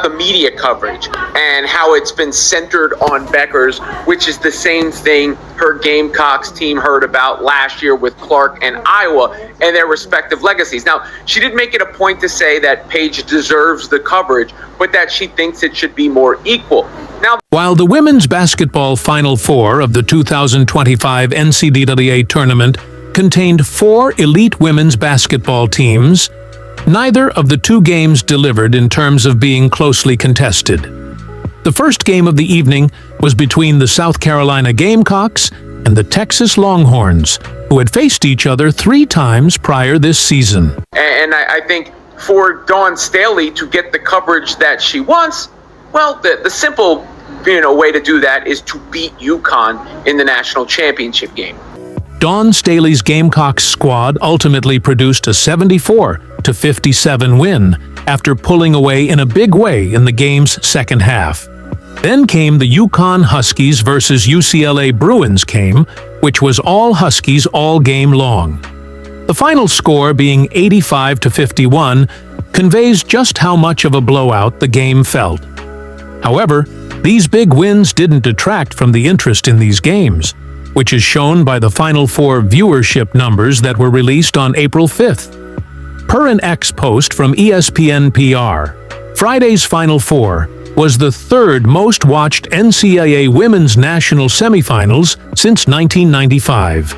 The media coverage and how it's been centered on Beckers, which is the same thing her Gamecocks team heard about last year with Clark and Iowa and their respective legacies. Now, she did make it a point to say that Paige deserves the coverage, but that she thinks it should be more equal. Now, while the women's basketball Final Four of the 2025 NCAA tournament contained 4 elite women's basketball teams, neither of the 2 games delivered in terms of being closely contested. The first game of the evening was between the South Carolina Gamecocks and the Texas Longhorns, who had faced each other 3 times prior this season. And I think for Dawn Staley to get the coverage that she wants, well, the simple way to do that is to beat UConn in the national championship game. Dawn Staley's Gamecocks squad ultimately produced a 74-57 win after pulling away in a big way in the game's second half. Then came the UConn Huskies versus UCLA Bruins game, which was all Huskies all game long. The final score being 85-51 conveys just how much of a blowout the game felt. However, these big wins didn't detract from the interest in these games, which is shown by the Final Four viewership numbers that were released on April 5th. Per an X post from ESPN PR, Friday's Final Four was the 3rd most-watched NCAA women's national semifinals since 1995.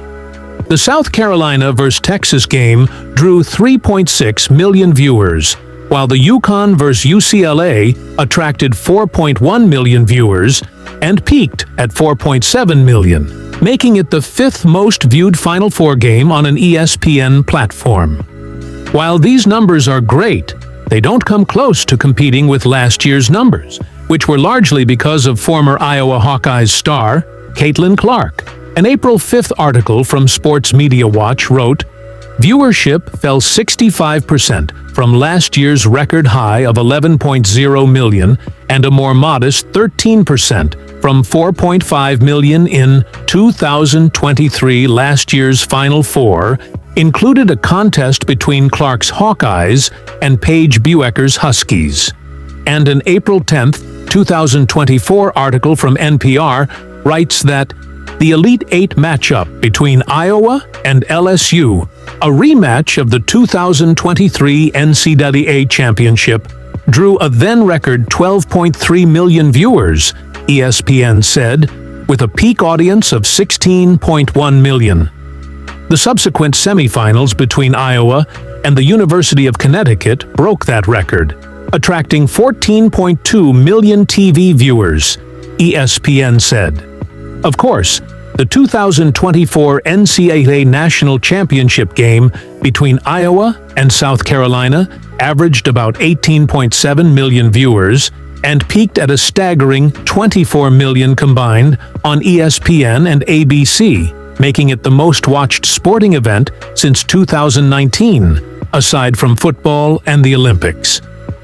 The South Carolina vs. Texas game drew 3.6 million viewers, while the UConn vs. UCLA attracted 4.1 million viewers and peaked at 4.7 million, making it the 5th most viewed Final Four game on an ESPN platform. While these numbers are great, they don't come close to competing with last year's numbers, which were largely because of former Iowa Hawkeyes star Caitlin Clark. An April 5th article from Sports Media Watch wrote, "Viewership fell 65% from last year's record high of 11.0 million and a more modest 13% from 4.5 million in 2023. Last year's Final Four included a contest between Clark's Hawkeyes and Paige Buecker's Huskies." And an April 10, 2024 article from NPR writes that the Elite 8 matchup between Iowa and LSU, a rematch of the 2023 NCAA championship, drew a then-record 12.3 million viewers, ESPN said, with a peak audience of 16.1 million. The subsequent semifinals between Iowa and the University of Connecticut broke that record, attracting 14.2 million TV viewers, ESPN said. Of course, the 2024 NCAA National Championship game between Iowa and South Carolina averaged about 18.7 million viewers and peaked at a staggering 24 million combined on ESPN and ABC, making it the most-watched sporting event since 2019, aside from football and the Olympics.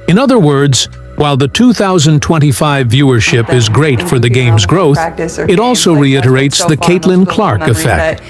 In other words, while the 2025 viewership is great for the game's growth, it also reiterates the Caitlin Clark effect.